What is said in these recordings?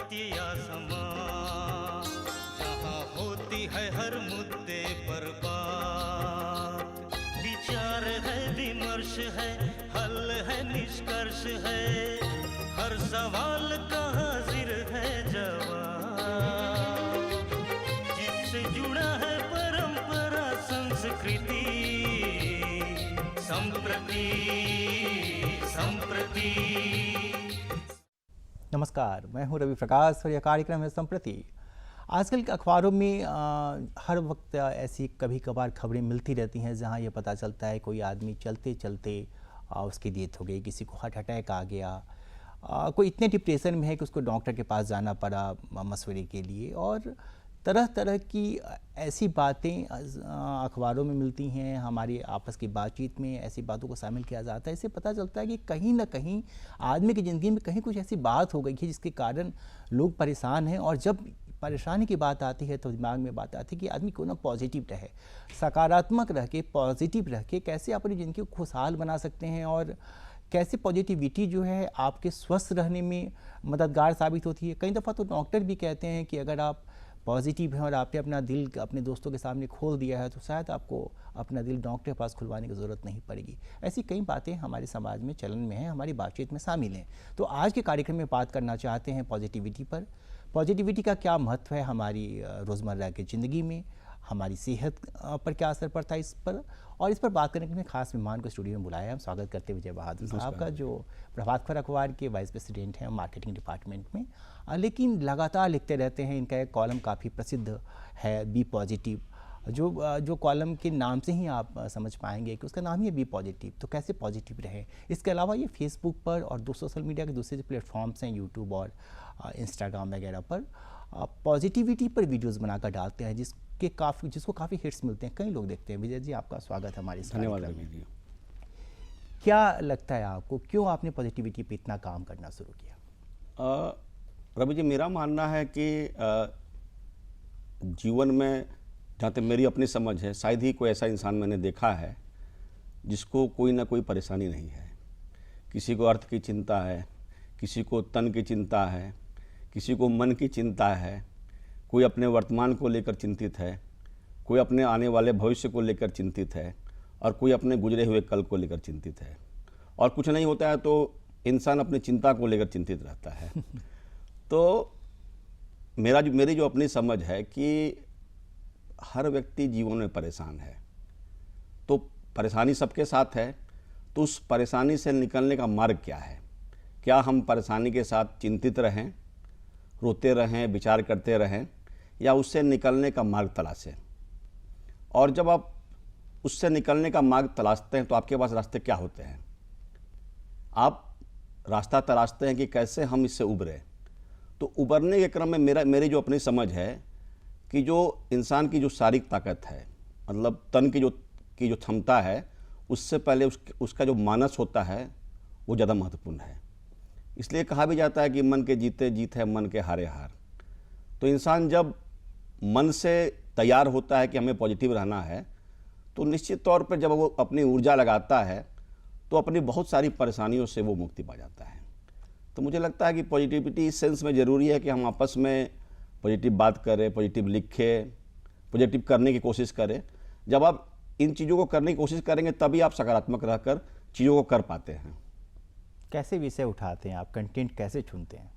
सत्य या समाज, जहाँ होती है हर मुद्दे पर बात, विचार है, विमर्श है, हल है, निष्कर्ष है, हर सवाल का हाजिर है जवाब, जिससे जुड़ा है परंपरा संस्कृति, संप्रति संप्रति। नमस्कार, मैं हूं रवि प्रकाश और यह कार्यक्रम है संप्रति। आजकल के अखबारों में हर वक्त ऐसी कभी कभार खबरें मिलती रहती हैं जहां ये पता चलता है कोई आदमी चलते चलते उसकी डेथ हो गई, किसी को हार्ट अटैक आ गया, कोई इतने डिप्रेशन में है कि उसको डॉक्टर के पास जाना पड़ा मशवरे के लिए, और तरह तरह की ऐसी बातें अखबारों में मिलती हैं। हमारी आपस की बातचीत में ऐसी बातों को शामिल किया जाता है। इससे पता चलता है कि कहीं ना कहीं आदमी की ज़िंदगी में कहीं कुछ ऐसी बात हो गई है जिसके कारण लोग परेशान हैं, और जब परेशानी की बात आती है तो दिमाग में बात आती है कि आदमी क्यों ना पॉजिटिव रहे, सकारात्मक रह के, पॉजिटिव रह के कैसे अपनी ज़िंदगी को खुशहाल बना सकते हैं, और कैसे पॉजिटिविटी जो है आपके स्वस्थ रहने में मददगार साबित होती है। कई दफ़ा तो डॉक्टर भी कहते हैं कि अगर आप पॉजिटिव हैं और आपने अपना दिल अपने दोस्तों के सामने खोल दिया है तो शायद आपको अपना दिल डॉक्टर के पास खुलवाने की ज़रूरत नहीं पड़ेगी। ऐसी कई बातें हमारे समाज में चलन में हैं, हमारी बातचीत में शामिल हैं। तो आज के कार्यक्रम में बात करना चाहते हैं पॉजिटिविटी पर। पॉजिटिविटी का क्या महत्व है हमारी रोज़मर्रा की ज़िंदगी में, हमारी सेहत पर क्या असर पड़ता है इस पर, और इस पर बात करने के लिए खास मेहमान को स्टूडियो में बुलाया है। हम स्वागत करते हैं विजय बहादुर साहब का, जो प्रभात खबर अखबार के वाइस प्रेसिडेंट हैं मार्केटिंग डिपार्टमेंट में, लेकिन लगातार लिखते रहते हैं। इनका एक कॉलम काफ़ी प्रसिद्ध है, बी पॉजिटिव, जो कॉलम के नाम से ही आप समझ पाएंगे कि उसका नाम ही है बी पॉजिटिव। तो कैसे पॉजिटिव रहे। इसके अलावा ये फेसबुक पर और सोशल मीडिया के दूसरे जो प्लेटफॉर्म्स हैं, यूट्यूब और इंस्टाग्राम वगैरह पर पॉजिटिविटी पर वीडियोज़ बनाकर डालते हैं जिसको काफ़ी हिट्स मिलते हैं, कई लोग देखते हैं। विजय जी, आपका स्वागत है हमारे साथ। धन्यवाद रवि जी। क्या लगता है आपको, क्यों आपने पॉजिटिविटी पे इतना काम करना शुरू किया? रवि जी, मेरा मानना है कि जीवन में जहाँ तक मेरी अपनी समझ है, शायद ही कोई ऐसा इंसान मैंने देखा है जिसको कोई ना कोई परेशानी नहीं है। किसी को अर्थ की चिंता है, किसी को तन की चिंता है, किसी को मन की चिंता है, कोई अपने वर्तमान को लेकर चिंतित है, कोई अपने आने वाले भविष्य को लेकर चिंतित है, और कोई अपने गुजरे हुए कल को लेकर चिंतित है। और कुछ नहीं होता है तो इंसान अपनी चिंता को लेकर चिंतित रहता है। तो मेरी जो अपनी समझ है कि हर व्यक्ति जीवन में परेशान है, तो परेशानी सबके साथ है, तो उस परेशानी से निकलने का मार्ग क्या है? क्या हम परेशानी के साथ चिंतित रहें, रोते रहें, विचार करते रहें, या उससे निकलने का मार्ग तलाशें? और जब आप उससे निकलने का मार्ग तलाशते हैं तो आपके पास रास्ते क्या होते हैं? आप रास्ता तलाशते हैं कि कैसे हम इससे उभरें। तो उभरने के क्रम में मेरी जो अपनी समझ है कि जो इंसान की जो शारीरिक ताकत है, मतलब तन की जो क्षमता है, उससे पहले उसका जो मानस होता है वो ज़्यादा महत्वपूर्ण है। इसलिए कहा भी जाता है कि मन के जीते जीत है, मन के हारे हार। तो इंसान जब मन से तैयार होता है कि हमें पॉजिटिव रहना है, तो निश्चित तौर पर जब वो अपनी ऊर्जा लगाता है तो अपनी बहुत सारी परेशानियों से वो मुक्ति पा जाता है। तो मुझे लगता है कि पॉजिटिविटी इस सेंस में ज़रूरी है कि हम आपस में पॉजिटिव बात करें, पॉजिटिव लिखें, पॉजिटिव करने की कोशिश करें। जब आप इन चीज़ों को करने की कोशिश करेंगे तभी आप सकारात्मक रहकर चीज़ों को कर पाते हैं। कैसे विषय उठाते हैं आप, कंटेंट कैसे चुनते हैं?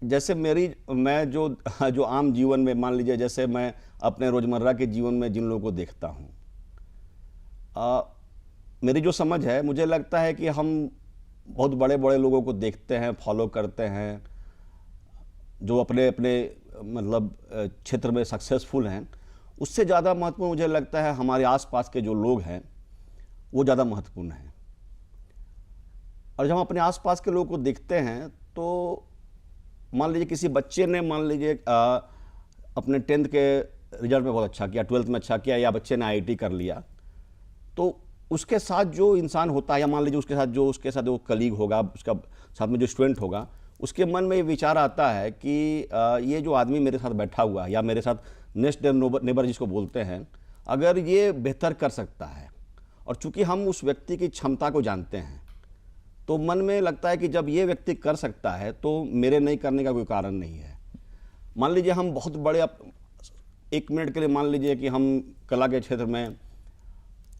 जैसे मैं जो आम जीवन में, मान लीजिए जैसे मैं अपने रोज़मर्रा के जीवन में जिन लोगों को देखता हूँ, मेरी जो समझ है, मुझे लगता है कि हम बहुत बड़े बड़े लोगों को देखते हैं, फॉलो करते हैं, जो अपने अपने मतलब क्षेत्र में सक्सेसफुल हैं। उससे ज़्यादा महत्वपूर्ण मुझे लगता है हमारे आसपास के जो लोग हैं वो ज़्यादा महत्वपूर्ण हैं। और जब हम अपने आसपास के लोगों को देखते हैं तो मान लीजिए किसी बच्चे ने अपने 10th के रिजल्ट में बहुत अच्छा किया, 12th में अच्छा किया, या बच्चे ने IIT कर लिया, तो उसके साथ जो इंसान होता है, या मान लीजिए उसके साथ जो कलीग होगा, उसका साथ में जो स्टूडेंट होगा, उसके मन में ये विचार आता है कि ये जो आदमी मेरे साथ बैठा हुआ है, या मेरे साथ नेक्स्ट नेबर जिसको बोलते हैं, अगर ये बेहतर कर सकता है, और चूंकि हम उस व्यक्ति की क्षमता को जानते हैं, तो मन में लगता है कि जब ये व्यक्ति कर सकता है तो मेरे नहीं करने का कोई कारण नहीं है। मान लीजिए हम बहुत बड़े, एक मिनट के लिए मान लीजिए कि हम कला के क्षेत्र में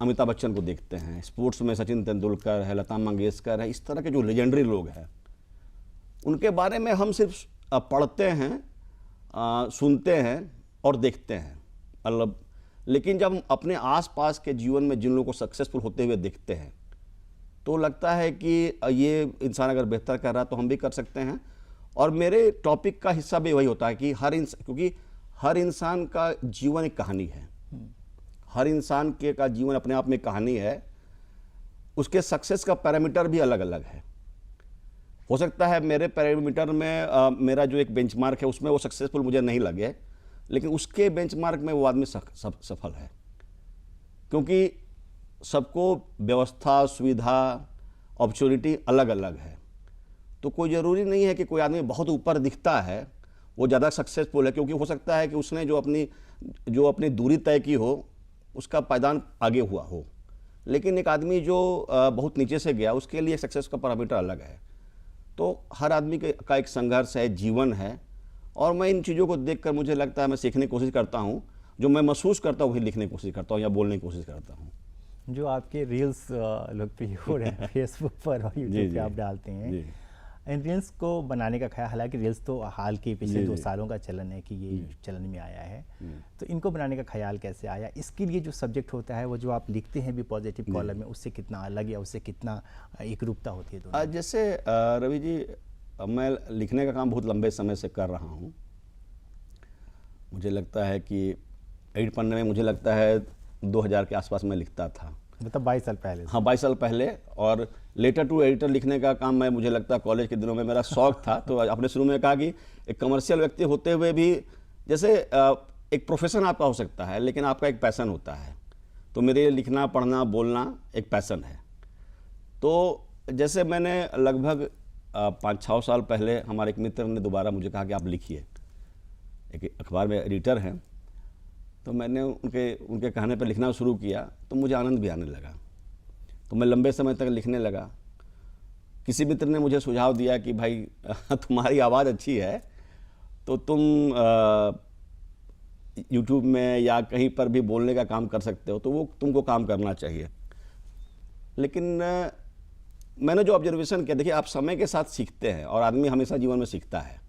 अमिताभ बच्चन को देखते हैं, स्पोर्ट्स में सचिन तेंदुलकर है, लता मंगेशकर है, इस तरह के जो लेजेंडरी लोग हैं उनके बारे में हम सिर्फ पढ़ते हैं, सुनते हैं और देखते हैं, मतलब लेकिन जब हम अपने आसपास के जीवन में जिन लोगों को सक्सेसफुल होते हुए देखते हैं तो लगता है कि ये इंसान अगर बेहतर कर रहा है तो हम भी कर सकते हैं। और मेरे टॉपिक का हिस्सा भी वही होता है कि क्योंकि हर इंसान का जीवन एक कहानी है, हर इंसान का जीवन अपने आप में कहानी है, उसके सक्सेस का पैरामीटर भी अलग अलग है। हो सकता है मेरे पैरामीटर में मेरा जो एक बेंचमार्क है उसमें वो सक्सेसफुल मुझे नहीं लगे, लेकिन उसके बेंचमार्क में वो आदमी सफल है, क्योंकि सबको व्यवस्था, सुविधा, अपॉर्चुनिटी अलग अलग है। तो कोई ज़रूरी नहीं है कि कोई आदमी बहुत ऊपर दिखता है वो ज़्यादा सक्सेसफुल है, क्योंकि हो सकता है कि उसने जो अपनी दूरी तय की हो उसका पायदान आगे हुआ हो, लेकिन एक आदमी जो बहुत नीचे से गया उसके लिए सक्सेस का पैरामीटर अलग है। तो हर आदमी का एक संघर्ष है, जीवन है, और मैं इन चीज़ों को देखकर मुझे लगता है मैं सीखने की कोशिश करता हूँ, जो मैं महसूस करता हूँ वही लिखने की कोशिश करता हूँ या बोलने की कोशिश करता हूँ। जो आपके रील्स लोकप्रिय हो रहे हैं फेसबुक पर और यूट्यूब पे आप डालते हैं, इन रील्स को बनाने का ख्याल, हालांकि रील्स तो हाल के पिछले 2 सालों का चलन है कि ये चलन में आया है, तो इनको बनाने का ख्याल कैसे आया? इसके लिए जो सब्जेक्ट होता है वो जो आप लिखते हैं भी पॉजिटिव कॉलम में, उससे कितना अलग या उससे कितना एक रूपता होती है दोनों? जैसे रवि जी, मैं लिखने का काम बहुत लंबे समय से कर रहा हूँ। मुझे लगता है कि 8 पन्ने में मुझे लगता है 2000 के आसपास मैं लिखता था, मतलब 22 साल पहले। हाँ, 22 साल पहले। और लेटर टू एडिटर लिखने का काम मैं, मुझे लगता है कॉलेज के दिनों में मेरा शौक था। तो आपने शुरू में कहा कि एक कमर्शियल व्यक्ति होते हुए भी, जैसे एक प्रोफेशन आपका हो सकता है लेकिन आपका एक पैशन होता है, तो मेरे लिए लिखना, पढ़ना, बोलना एक पैशन है। तो जैसे मैंने लगभग 5-6 साल पहले हमारे एक मित्र ने दोबारा मुझे कहा कि आप लिखिए, एक अखबार में एडिटर हैं, तो मैंने उनके कहने पर लिखना शुरू किया, तो मुझे आनंद भी आने लगा। तो मैं लंबे समय तक लिखने लगा। किसी मित्र ने मुझे सुझाव दिया कि भाई तुम्हारी आवाज़ अच्छी है तो तुम यूट्यूब में या कहीं पर भी बोलने का काम कर सकते हो, तो वो तुमको काम करना चाहिए। लेकिन मैंने जो ऑब्जर्वेशन किया, देखिए आप समय के साथ सीखते हैं और आदमी हमेशा जीवन में सीखता है।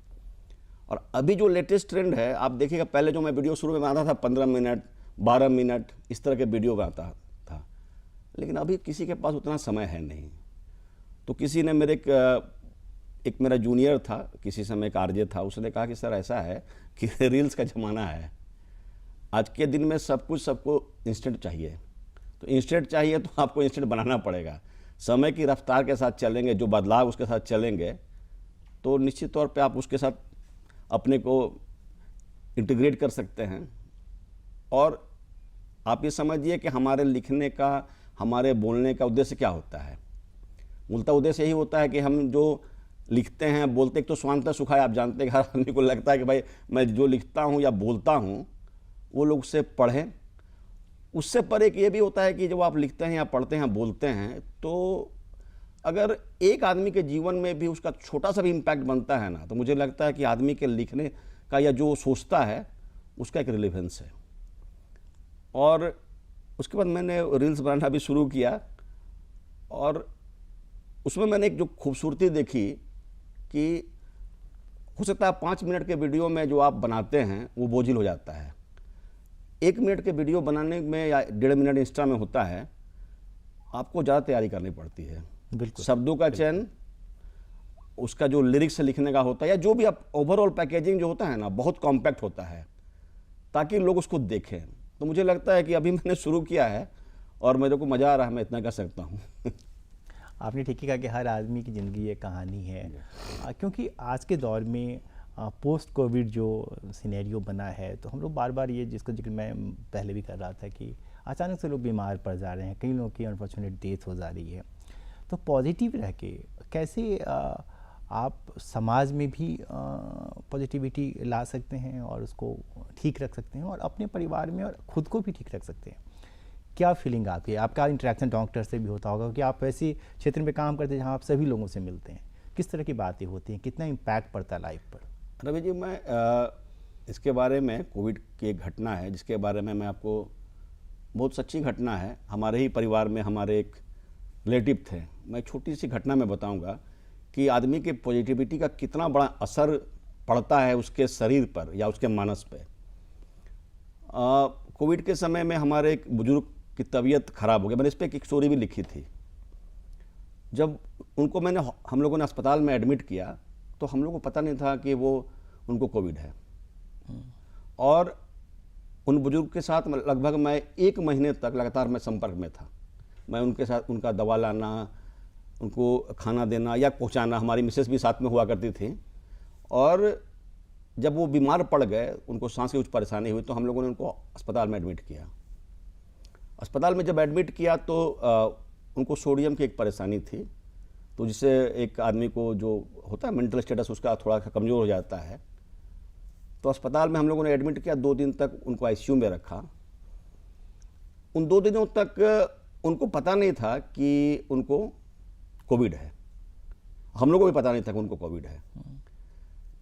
और अभी जो लेटेस्ट ट्रेंड है, आप देखिएगा, पहले जो मैं वीडियो शुरू में बनाता था 15 मिनट 12 मिनट इस तरह के वीडियो बनाता था, लेकिन अभी किसी के पास उतना समय है नहीं। तो किसी ने एक मेरा जूनियर था, किसी समय एक आरजे था, उसने कहा कि सर ऐसा है कि रील्स का ज़माना है, आज के दिन में सब कुछ सबको इंस्टेंट चाहिए। तो इंस्टेंट चाहिए तो आपको इंस्टेंट बनाना पड़ेगा। समय की रफ्तार के साथ चलेंगे, जो बदलाव उसके साथ चलेंगे, तो निश्चित तौर पे आप उसके साथ अपने को इंटीग्रेट कर सकते हैं। और आप ये समझिए कि हमारे लिखने का, हमारे बोलने का उद्देश्य क्या होता है। मूलतः उद्देश्य यही होता है कि हम जो लिखते हैं, बोलते, एक तो स्वांतः सुखाय, आप जानते हैं, हर आदमी को लगता है कि भाई मैं जो लिखता हूँ या बोलता हूँ वो लोग उससे पढ़ें। उससे पर एक ये भी होता है कि जब आप लिखते हैं या पढ़ते हैं, बोलते हैं, तो अगर एक आदमी के जीवन में भी उसका छोटा सा भी इम्पैक्ट बनता है ना, तो मुझे लगता है कि आदमी के लिखने का या जो सोचता है उसका एक रिलेवेंस है। और उसके बाद मैंने रील्स बनाना भी शुरू किया, और उसमें मैंने एक जो खूबसूरती देखी कि हो सकता है 5 मिनट के वीडियो में जो आप बनाते हैं वो बोझिल हो जाता है। 1 मिनट के वीडियो बनाने में या 1.5 मिनट इंस्टा में होता है, आपको ज़्यादा तैयारी करनी पड़ती है। बिल्कुल, शब्दों का चयन, उसका जो लिरिक्स लिखने का होता है, या जो भी आप ओवरऑल पैकेजिंग जो होता है ना, बहुत कॉम्पैक्ट होता है ताकि लोग उसको देखें। तो मुझे लगता है कि अभी मैंने शुरू किया है और मेरे को मज़ा आ रहा है, मैं इतना कर सकता हूँ। आपने ठीक ही कहा कि हर आदमी की ज़िंदगी एक कहानी है, क्योंकि आज के दौर में पोस्ट कोविड जो सिनेरियो बना है, तो हम लोग बार बार ये, जिसका जिक्र मैं पहले भी कर रहा था, कि अचानक से लोग बीमार पड़ जा रहे हैं, कई लोगों की अनफॉर्चुनेट डेथ हो जा रही है। तो पॉजिटिव रह के कैसे आप समाज में भी पॉजिटिविटी ला सकते हैं और उसको ठीक रख सकते हैं, और अपने परिवार में और ख़ुद को भी ठीक रख सकते हैं? क्या फीलिंग आती है? आपका इंटरेक्शन डॉक्टर से भी होता होगा कि आप ऐसे क्षेत्र में काम करते हैं जहाँ आप सभी लोगों से मिलते हैं, किस तरह की बातें होती हैं, कितना इम्पैक्ट पड़ता है लाइफ पर? रवि जी, मैं इसके बारे में, कोविड की एक घटना है जिसके बारे में मैं आपको, बहुत सच्ची घटना है, हमारे ही परिवार में हमारे एक रिलेटिव थे। मैं छोटी सी घटना में बताऊंगा कि आदमी के पॉजिटिविटी का कितना बड़ा असर पड़ता है उसके शरीर पर या उसके मानस पे। कोविड के समय में हमारे एक बुजुर्ग की तबीयत खराब हो गई। मैंने इस पर एक स्टोरी भी लिखी थी। जब उनको हम लोगों ने अस्पताल में एडमिट किया तो हम लोगों को पता नहीं था कि उनको कोविड है। और उन बुजुर्ग के साथ लगभग मैं 1 महीने तक लगातार मैं संपर्क में था। मैं उनके साथ उनका दवा लाना, उनको खाना देना या पहुंचाना, हमारी मिसेस भी साथ में हुआ करती थी। और जब वो बीमार पड़ गए, उनको सांस की कुछ परेशानी हुई, तो हम लोगों ने उनको अस्पताल में एडमिट किया। अस्पताल में जब एडमिट किया तो उनको सोडियम की एक परेशानी थी, तो जिससे एक आदमी को जो होता है मेंटल स्टेटस उसका थोड़ा कमज़ोर हो जाता है। तो अस्पताल में हम लोगों ने एडमिट किया, 2 दिन तक उनको आईसीयू में रखा। उन 2 दिनों तक उनको पता नहीं था कि उनको कोविड है। हम लोगों को भी पता नहीं था कि उनको कोविड है।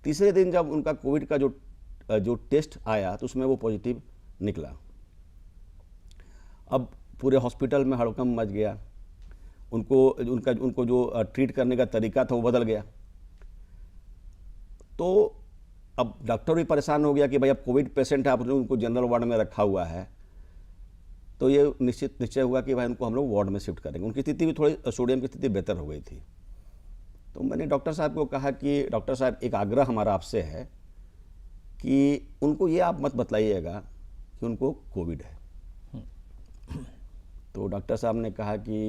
तीसरे दिन जब उनका कोविड का जो टेस्ट आया तो उसमें वो पॉजिटिव निकला। अब पूरे हॉस्पिटल में हड़कंप मच गया। उनको जो ट्रीट करने का तरीका था वो बदल गया। तो अब डॉक्टर भी परेशान हो गया कि भाई अब कोविड पेशेंट है, आपने उनको जनरल वार्ड में रखा हुआ है। तो ये निश्चय हुआ कि भाई उनको हम लोग वार्ड में शिफ्ट करेंगे। उनकी स्थिति भी थोड़ी, सोडियम की स्थिति बेहतर हो गई थी। तो मैंने डॉक्टर साहब को कहा कि डॉक्टर साहब, एक आग्रह हमारा आपसे है कि उनको ये आप मत बतलाइएगा कि उनको कोविड है। तो डॉक्टर साहब ने कहा कि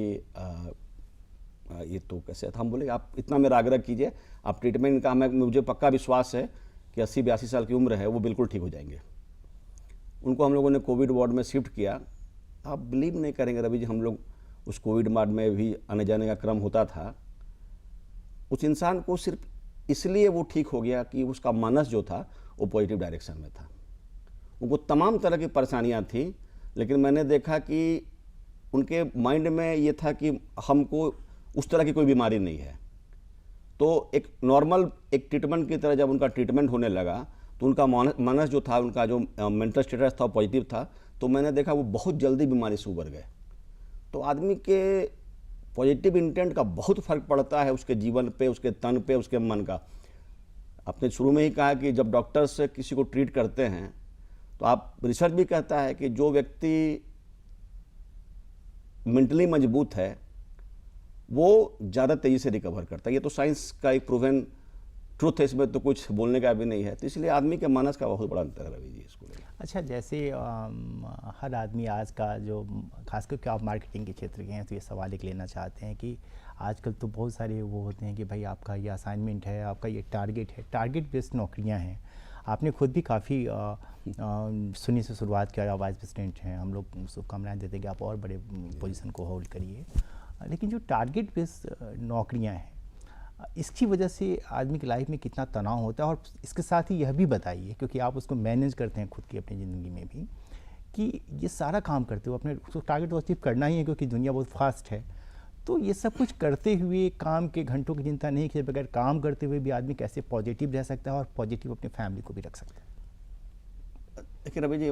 ये तो कैसे था। हम बोले आप इतना मेरा आग्रह कीजिए, आप ट्रीटमेंट का, मुझे पक्का विश्वास है कि 80-82 साल की उम्र है, वो बिल्कुल ठीक हो जाएंगे। उनको हम लोगों ने कोविड वार्ड में शिफ्ट किया। आप बिलीव नहीं करेंगे रवि जी, हम लोग उस कोविड वार्ड में भी आने जाने का क्रम होता था। उस इंसान को सिर्फ इसलिए वो ठीक हो गया कि उसका मानस जो था वो पॉजिटिव डायरेक्शन में था। उनको तमाम तरह की परेशानियां थी, लेकिन मैंने देखा कि उनके माइंड में ये था कि हमको उस तरह की कोई बीमारी नहीं है। तो एक नॉर्मल एक ट्रीटमेंट की तरह जब उनका ट्रीटमेंट होने लगा तो उनका मानस जो था, उनका जो मेंटल स्टेटस था पॉजिटिव था। तो मैंने देखा वो बहुत जल्दी बीमारी से उबर गए। तो आदमी के पॉजिटिव इंटेंट का बहुत फर्क पड़ता है उसके जीवन पे, उसके तन पे, उसके मन का। आपने शुरू में ही कहा कि जब डॉक्टर से किसी को ट्रीट करते हैं तो आप, रिसर्च भी कहता है कि जो व्यक्ति मेंटली मजबूत है वो ज़्यादा तेज़ी से रिकवर करता है। ये तो साइंस का एक प्रूवन ट्रुथ है, इसमें तो कुछ बोलने का भी नहीं है। तो इसलिए आदमी के मानस का बहुत बड़ा अंतर है रवि जी इसको लेकर। अच्छा, जैसे हर आदमी आज का जो, खासकर कि आप मार्केटिंग के क्षेत्र के हैं तो ये सवाल एक लेना चाहते हैं कि आजकल तो बहुत सारे वो होते हैं कि भाई आपका ये असाइनमेंट है, आपका ये टारगेट है, टारगेट बेस्ड नौकरियां हैं। आपने खुद भी काफ़ी शून्य से शुरुआत किया, वाइस प्रेसिडेंट हैं। हम लोग शुभकामनाएं देते हैं कि आप और बड़े पोजीशन को होल्ड करिए। लेकिन जो टारगेट बेस्ड नौकरियां हैं, इसकी वजह से आदमी की लाइफ में कितना तनाव होता है, और इसके साथ ही यह भी बताइए, क्योंकि आप उसको मैनेज करते हैं खुद की अपनी ज़िंदगी में भी, कि ये सारा काम करते हो अपने उसको टारगेट तो अचीव करना ही है क्योंकि दुनिया बहुत फास्ट है। तो ये सब कुछ करते हुए, काम के घंटों की चिंता नहीं किए बगैर काम करते हुए भी आदमी कैसे पॉजिटिव रह सकता है और पॉजिटिव अपनी फैमिली को भी रख सकता है? देखिए रवि जी,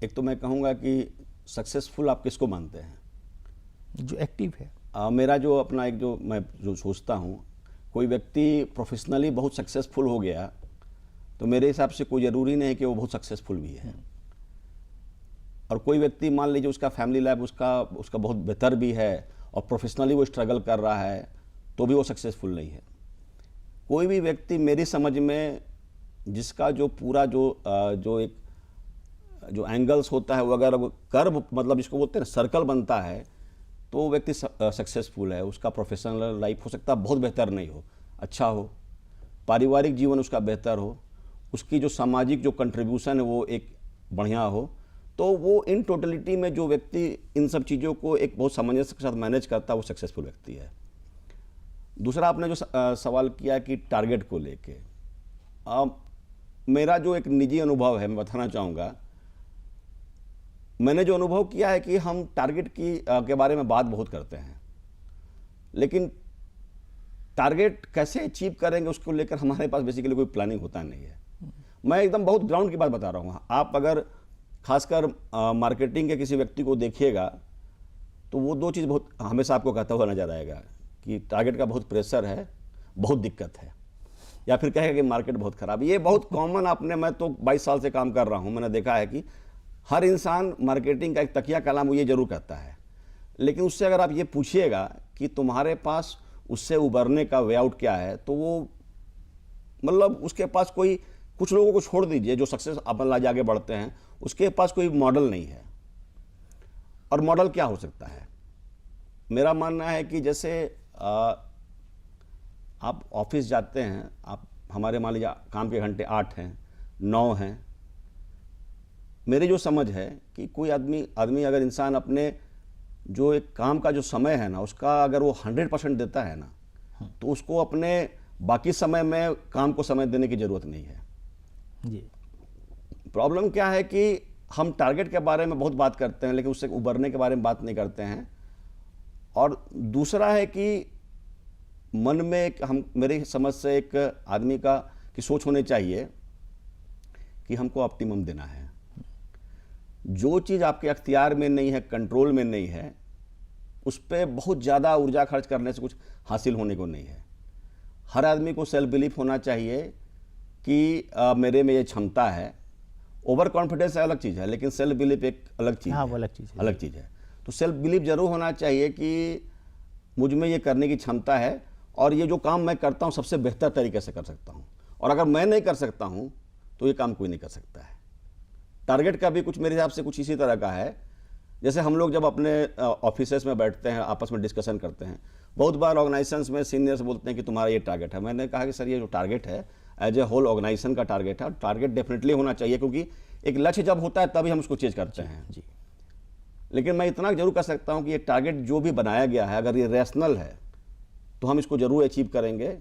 एक तो मैं कहूँगा कि सक्सेसफुल आप किसको मानते हैं? जो एक्टिव है। मेरा जो अपना एक मैं सोचता हूँ, कोई व्यक्ति प्रोफेशनली बहुत सक्सेसफुल हो गया तो मेरे हिसाब से कोई ज़रूरी नहीं है कि वो बहुत सक्सेसफुल भी है। और कोई व्यक्ति मान लीजिए उसका फैमिली लाइफ उसका बहुत बेहतर भी है और प्रोफेशनली वो स्ट्रगल कर रहा है तो भी वो सक्सेसफुल नहीं है। कोई भी व्यक्ति मेरी समझ में जिसका जो पूरा जो एंगल्स होता है वो अगर कर्व, मतलब जिसको बोलते हैं सर्कल बनता है, तो वो व्यक्ति सक्सेसफुल है। उसका प्रोफेशनल लाइफ हो सकता है बहुत बेहतर नहीं हो, अच्छा हो, पारिवारिक जीवन उसका बेहतर हो, उसकी जो सामाजिक जो कंट्रीब्यूशन है वो एक बढ़िया हो। तो वो इन टोटलिटी में जो व्यक्ति इन सब चीज़ों को एक बहुत सामंजस्य के साथ मैनेज करता है वो सक्सेसफुल व्यक्ति है। दूसरा आपने जो सवाल किया कि टारगेट को लेके, मेरा जो एक निजी अनुभव है मैं बताना चाहूँगा मैंने जो अनुभव किया है कि हम टारगेट के बारे में बात बहुत करते हैं, लेकिन टारगेट कैसे अचीव करेंगे उसको लेकर हमारे पास बेसिकली कोई प्लानिंग होता नहीं है। मैं एकदम बहुत ग्राउंड की बात बता रहा हूँ। आप अगर खासकर मार्केटिंग के किसी व्यक्ति को देखिएगा तो वो दो चीज़ बहुत हमेशा आपको कहता हुआ नजर आएगा कि टारगेट का बहुत प्रेशर है, बहुत दिक्कत है, या फिर कहेगा कि मार्केट बहुत ख़राब है। ये बहुत कॉमन मैं तो 22 साल से काम कर रहा हूँ, मैंने देखा है कि हर इंसान मार्केटिंग का एक तकिया कलाम ये जरूर कहता है, लेकिन उससे अगर आप ये पूछिएगा कि तुम्हारे पास उससे उबरने का वे आउट क्या है, तो वो मतलब उसके पास कोई, कुछ लोगों को छोड़ दीजिए जो सक्सेस अपन लाके आगे बढ़ते हैं, उसके पास कोई मॉडल नहीं है। और मॉडल क्या हो सकता है? मेरा मानना है कि जैसे आप ऑफिस जाते हैं, आप हमारे मान लीजिए काम के घंटे 8 हैं 9 हैं, मेरी जो समझ है कि कोई आदमी अगर इंसान अपने जो एक काम का जो समय है ना, उसका अगर वो 100% देता है ना, तो उसको अपने बाकी समय में काम को समय देने की ज़रूरत नहीं है जी। प्रॉब्लम क्या है कि हम टारगेट के बारे में बहुत बात करते हैं, लेकिन उससे उबरने के बारे में बात नहीं करते हैं। और दूसरा है कि मन में एक मेरी समझ से एक आदमी की सोच होनी चाहिए कि हमको ऑप्टिमम देना है। जो चीज़ आपके अख्तियार में नहीं है, कंट्रोल में नहीं है, उस पर बहुत ज़्यादा ऊर्जा खर्च करने से कुछ हासिल होने को नहीं है। हर आदमी को सेल्फ बिलीफ होना चाहिए कि मेरे में ये क्षमता है। ओवर कॉन्फिडेंस अलग चीज़ है, लेकिन सेल्फ बिलीफ एक अलग चीज़ हाँ, है। वो अलग चीज़ है। अलग चीज़ है। तो सेल्फ बिलीफ जरूर होना चाहिए कि मुझ में ये करने की क्षमता है और ये जो काम मैं करता हूँ सबसे बेहतर तरीके से कर सकता हूँ, और अगर मैं नहीं कर सकता हूँ तो ये काम कोई नहीं कर सकता है। टारगेट का भी कुछ मेरे हिसाब से कुछ इसी तरह का है। जैसे हम लोग जब अपने ऑफिसेस में बैठते हैं, आपस में डिस्कशन करते हैं, बहुत बार ऑर्गेनाइजेशंस में सीनियर्स बोलते हैं कि तुम्हारा ये टारगेट है। मैंने कहा कि सर ये जो टारगेट है एज ए होल ऑर्गेनाइजेशन का टारगेट है, टारगेट डेफिनेटली होना चाहिए, क्योंकि एक लक्ष्य जब होता है तभी हम उसको चेंज करते हैं जी। लेकिन मैं इतना जरूर कर सकता हूं कि ये टारगेट जो भी बनाया गया है, अगर ये रैशनल है तो हम इसको जरूर अचीव करेंगे,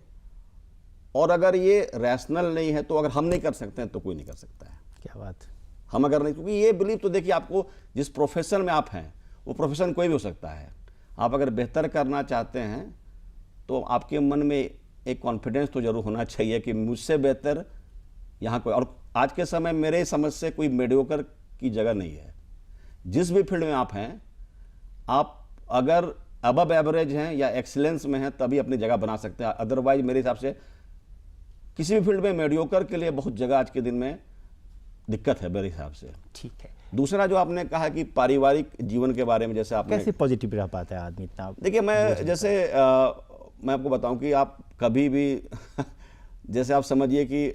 और अगर ये रैशनल नहीं है तो अगर हम नहीं कर सकते हैं तो कोई नहीं कर सकता है। क्या बात। हम अगर नहीं, क्योंकि ये बिलीव तो देखिए, आपको जिस प्रोफेशन में आप हैं वो प्रोफेशन कोई भी हो सकता है। आप अगर बेहतर करना चाहते हैं तो आपके मन में एक कॉन्फिडेंस तो जरूर होना चाहिए कि मुझसे बेहतर यहाँ कोई, और आज के समय मेरे समझ से कोई मेडियोकर की जगह नहीं है। जिस भी फील्ड में आप हैं, आप अगर अबव एवरेज हैं या एक्सीलेंस में हैं तभी अपनी जगह बना सकते हैं। अदरवाइज मेरे हिसाब से किसी भी फील्ड में मेडियोकर के लिए बहुत जगह आज के दिन में दिक्कत है मेरे हिसाब से। ठीक है। दूसरा जो आपने कहा कि पारिवारिक जीवन के बारे में, जैसे आपने कैसे पॉजिटिव रह पाता है आदमी इतना? देखिए, मैं जैसे मैं आपको बताऊं कि आप कभी भी जैसे आप समझिए कि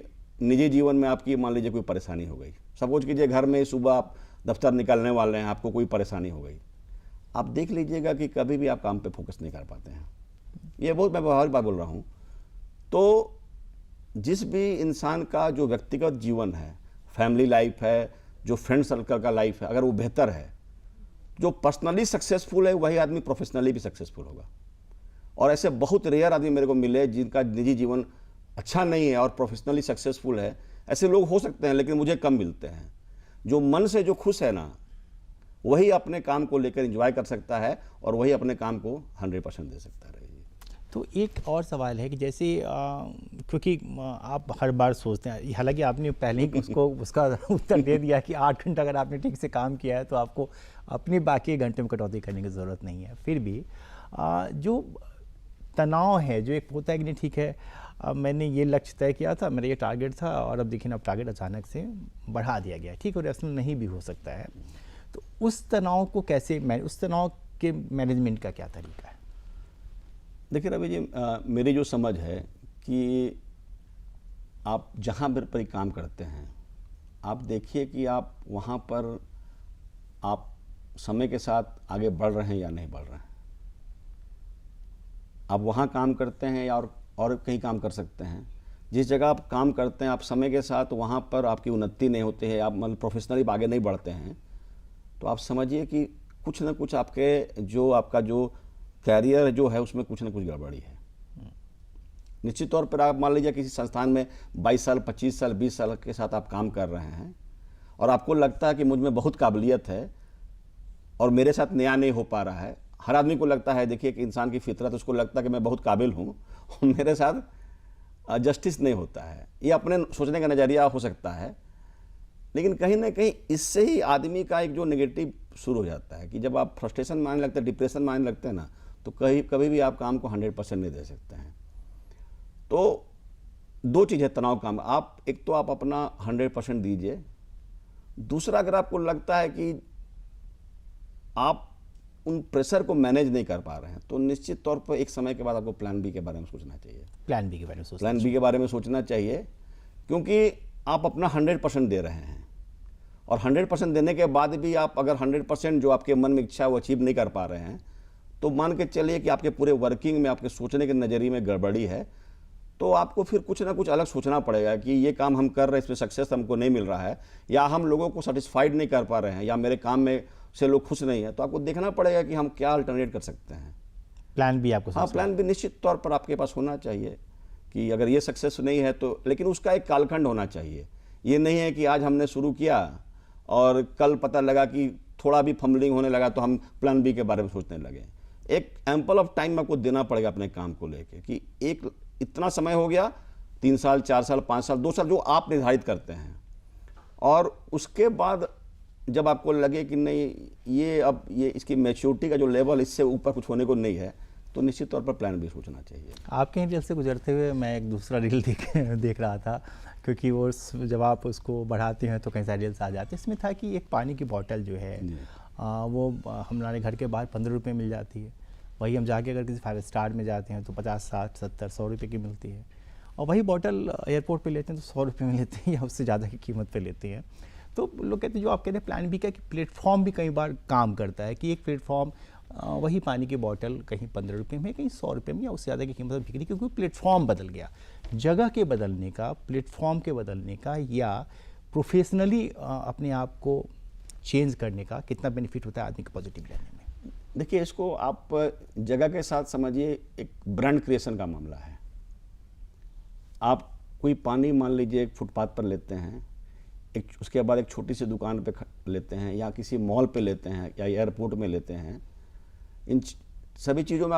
निजी जीवन में आपकी मान लीजिए कोई परेशानी हो गई, सपोज कीजिए घर में सुबह आप दफ्तर निकलने वाले हैं, आपको कोई परेशानी हो गई, आप देख लीजिएगा कि कभी भी आप काम पे फोकस नहीं कर पाते हैं। ये बहुत मैं व्यवहारिक बात बोल रहा हूँ। तो जिस भी इंसान का जो व्यक्तिगत जीवन है, फैमिली लाइफ है, जो फ्रेंड सर्कल का लाइफ है, अगर वो बेहतर है, जो पर्सनली सक्सेसफुल है वही आदमी प्रोफेशनली भी सक्सेसफुल होगा। और ऐसे बहुत रेयर आदमी मेरे को मिले जिनका निजी जीवन अच्छा नहीं है और प्रोफेशनली सक्सेसफुल है। ऐसे लोग हो सकते हैं लेकिन मुझे कम मिलते हैं। जो मन से जो खुश है ना, वही अपने काम को लेकर एंजॉय कर सकता है और वही अपने काम को 100% दे सकता है। तो एक और सवाल है कि जैसे क्योंकि आप हर बार सोचते हैं, हालांकि आपने पहले ही उसका उत्तर दे दिया कि 8 घंटा अगर आपने ठीक से काम किया है तो आपको अपने बाकी घंटे में कटौती करने की ज़रूरत नहीं है। फिर भी जो तनाव है, जो एक होता है कि नहीं ठीक है, मैंने ये लक्ष्य तय किया था, मेरा ये टारगेट था, और अब देखिए अब टारगेट अचानक से बढ़ा दिया गया, ठीक है, रैशनल नहीं भी हो सकता है। तो उस तनाव को कैसे उस तनाव के मैनेजमेंट का क्या तरीका है? देखिए रवि जी, मेरी जो समझ है कि आप जहाँ पर काम करते हैं, आप देखिए कि आप वहाँ पर आप समय के साथ आगे बढ़ रहे हैं या नहीं बढ़ रहे हैं। आप वहाँ काम करते हैं या और कहीं काम कर सकते हैं। जिस जगह आप काम करते हैं, आप समय के साथ वहाँ पर आपकी उन्नति नहीं होती है, आप मतलब प्रोफेशनली आगे नहीं बढ़ते हैं, तो आप समझिए कि कुछ ना कुछ आपका जो कैरियर जो है उसमें कुछ ना कुछ गड़बड़ी है। निश्चित तौर पर आप मान लीजिए किसी संस्थान में 22 साल 25 साल 20 साल के साथ आप काम कर रहे हैं और आपको लगता है कि मुझ में बहुत काबिलियत है, और मेरे साथ न्याय नहीं हो पा रहा है। हर आदमी को लगता है, देखिए कि इंसान की फितरत, उसको लगता है कि मैं बहुत काबिल हूँ और मेरे साथ जस्टिस नहीं होता है। ये अपने सोचने का नज़रिया हो सकता है, लेकिन कहीं ना कहीं इससे ही आदमी का एक जो नेगेटिव शुरू हो जाता है कि जब आप फ्रस्ट्रेशन में आने लगते हैं, डिप्रेशन में आने लगते हैं ना, तो कभी भी आप काम को 100% नहीं दे सकते हैं। तो दो चीज़ है तनाव काम, आप एक तो आप अपना 100% दीजिए, दूसरा अगर आपको लगता है कि आप उन प्रेशर को मैनेज नहीं कर पा रहे हैं तो निश्चित तौर पर एक समय के बाद आपको प्लान बी के बारे में सोचना चाहिए। प्लान बी के बारे में सोचना प्लान बी के बारे में सोचना चाहिए, क्योंकि आप अपना 100% दे रहे हैं और 100% देने के बाद भी आप अगर 100% जो आपके मन में इच्छा है वो अचीव नहीं कर पा रहे हैं, तो मान के चलिए कि आपके पूरे वर्किंग में, आपके सोचने के नज़रिए में गड़बड़ी है। तो आपको फिर कुछ ना कुछ अलग सोचना पड़ेगा कि ये काम हम कर रहे हैं, इसमें सक्सेस हमको नहीं मिल रहा है, या हम लोगों को सेटिस्फाइड नहीं कर पा रहे हैं, या मेरे काम में से लोग खुश नहीं है। तो आपको देखना पड़ेगा कि हम क्या अल्टरनेट कर सकते हैं। प्लान बी आपको हाँ, प्लान भी निश्चित तौर पर आपके पास होना चाहिए कि अगर ये सक्सेस नहीं है तो, लेकिन उसका एक कालखंड होना चाहिए। ये नहीं है कि आज हमने शुरू किया और कल पता लगा कि थोड़ा भी फंबलिंग होने लगा तो हम प्लान बी के बारे में सोचने लगे। एक एम्पल ऑफ टाइम आपको देना पड़ेगा अपने काम को लेके कि एक इतना समय हो गया, 3 साल, 4 साल, 5 साल, 2 साल, जो आप निर्धारित करते हैं, और उसके बाद जब आपको लगे कि नहीं ये इसकी मैच्योरिटी का जो लेवल इससे ऊपर कुछ होने को नहीं है, तो निश्चित तौर पर प्लान भी सोचना चाहिए। आपके रील से गुजरते हुए मैं एक दूसरा रील देख रहा था, क्योंकि वो जब आप उसको बढ़ाते हैं तो कई सारे रील्स आ जाते हैं। इसमें था कि एक पानी की बोतल जो है वो हमारे घर के बाहर 15 रुपये मिल जाती है। वही हम जाके अगर किसी 5 स्टार में जाते हैं तो 50, 60, 70, 100 रुपये की मिलती है, और वही बोतल एयरपोर्ट पे लेते हैं तो 100 रुपये में लेते हैं या उससे ज़्यादा की कीमत पे लेते हैं। तो लोग कहते हैं, जो आप कह रहे हैं प्लान बी का, कि प्लेटफॉर्म भी कई बार काम करता है, कि एक प्लेटफॉर्म वही पानी की बोतल कहीं 15 रुपये में, कहीं 100 रुपये में या उससे ज़्यादा की कीमत में बिक रही, क्योंकि प्लेटफॉर्म बदल गया। जगह के बदलने का, प्लेटफॉर्म के बदलने का, या प्रोफेशनली अपने आप को चेंज करने का कितना बेनिफिट होता है आदमी को पॉजिटिव रहने में? देखिए, इसको आप जगह के साथ समझिए, एक ब्रांड क्रिएशन का मामला है। आप कोई पानी मान लीजिए एक फुटपाथ पर लेते हैं, उसके बाद एक छोटी सी दुकान पे लेते हैं, या किसी मॉल पे लेते हैं, या एयरपोर्ट में लेते हैं। इन सभी चीज़ों में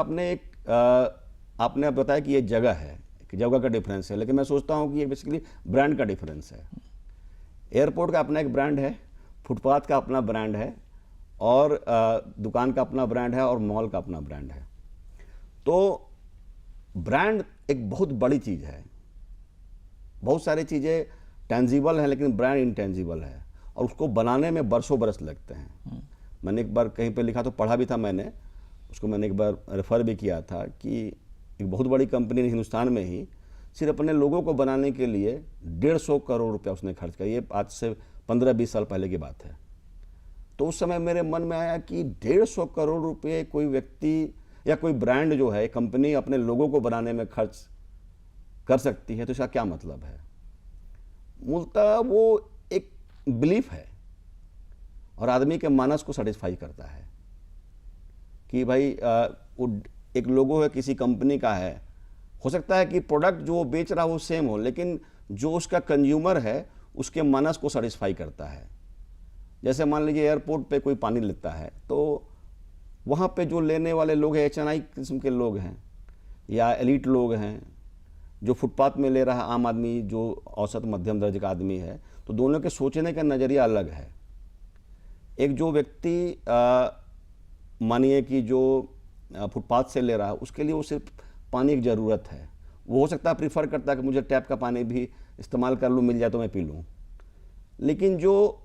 आपने बताया कि ये जगह है, कि जगह का डिफरेंस है, लेकिन मैं सोचता हूँ कि ये बेसिकली ब्रांड का डिफरेंस है। एयरपोर्ट का अपना एक ब्रांड है, फुटपाथ का अपना ब्रांड है, और दुकान का अपना ब्रांड है, और मॉल का अपना ब्रांड है। तो ब्रांड एक बहुत बड़ी चीज़ है। बहुत सारी चीज़ें टेंजिबल हैं, लेकिन ब्रांड इंटेंजिबल है, और उसको बनाने में बरसों बरस लगते हैं। मैंने एक बार कहीं पे लिखा, तो पढ़ा भी था मैंने, उसको मैंने एक बार रेफ़र भी किया था, कि एक बहुत बड़ी कंपनी ने हिंदुस्तान में ही सिर्फ अपने लोगों को बनाने के लिए 150 करोड़ रुपया उसने खर्च किया। ये आज से 15-20 साल पहले की बात है। तो उस समय मेरे मन में आया कि 150 करोड़ रुपये कोई व्यक्ति या कोई ब्रांड जो है, कंपनी अपने लोगों को बनाने में खर्च कर सकती है, तो इसका क्या मतलब है? मूलतः वो एक बिलीफ है और आदमी के मानस को सेटिस्फाई करता है कि भाई वो एक लोगो है, किसी कंपनी का है। हो सकता है कि प्रोडक्ट जो वो बेच रहा हो सेम हो, लेकिन जो उसका कंज्यूमर है उसके मानस को सेटिस्फाई करता है। जैसे मान लीजिए एयरपोर्ट पे कोई पानी लेता है, तो वहाँ पे जो लेने वाले लोग हैं HNI किस्म के लोग हैं या एलीट लोग हैं। जो फुटपाथ में ले रहा है आम आदमी, जो औसत मध्यम दर्जे का आदमी है, तो दोनों के सोचने का नज़रिया अलग है। एक जो व्यक्ति मानिए कि जो फुटपाथ से ले रहा है, उसके लिए वो सिर्फ पानी की ज़रूरत है। वो हो सकता है प्रीफर करता है कि मुझे टैप का पानी भी इस्तेमाल कर लूँ, मिल जाए तो मैं पी लूँ। लेकिन जो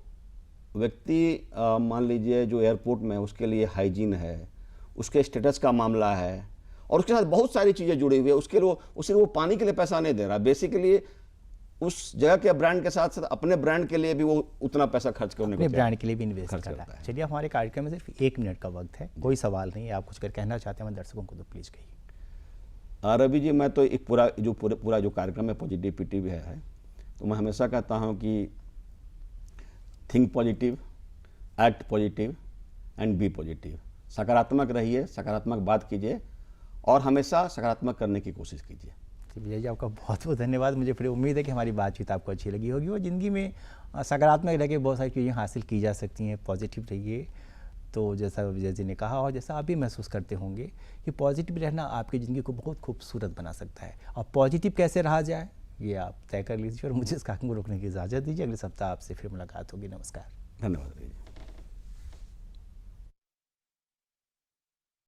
व्यक्ति मान लीजिए जो एयरपोर्ट में है, उसके लिए हाइजीन है, उसके स्टेटस का मामला है, और उसके साथ बहुत सारी चीज़ें जुड़ी हुई है। उसके लिए उसे वो पानी के लिए पैसा नहीं दे रहा, बेसिकली उस जगह के ब्रांड के साथ साथ अपने ब्रांड के लिए भी वो उतना पैसा खर्च करने को, अपने ब्रांड के लिए भी इन्वेस्ट कर रहा है। चलिए, हमारे कार्यक्रम में सिर्फ 1 मिनट का वक्त है, कोई सवाल नहीं है, आप कुछ कहना चाहते हैं दर्शकों को तो प्लीज़ कहिए। रवि जी, मैं तो एक पूरा जो कार्यक्रम है पॉजिटिविटी भी है, तो मैं हमेशा कहता हूँ कि think positive, act positive and be positive. सकारात्मक रहिए, सकारात्मक बात कीजिए और हमेशा सकारात्मक करने की कोशिश कीजिए। विजय जी, आपका बहुत बहुत धन्यवाद। मुझे फिर उम्मीद है कि हमारी बातचीत आपको अच्छी लगी होगी और ज़िंदगी में सकारात्मक रह के बहुत सारी चीज़ें हासिल की जा सकती हैं। पॉजिटिव रहिए, तो जैसा विजय जी ने कहा और जैसा आप भी महसूस करते होंगे कि पॉजिटिव रहना आपकी ज़िंदगी को बहुत खूबसूरत बना सकता है। और पॉजिटिव कैसे रहा जाए ये आप तय कर लीजिए और मुझे इस कार्यक्रम को रोकने की इजाज़त दीजिए। अगले सप्ताह आपसे फिर मुलाकात होगी। नमस्कार। धन्यवाद।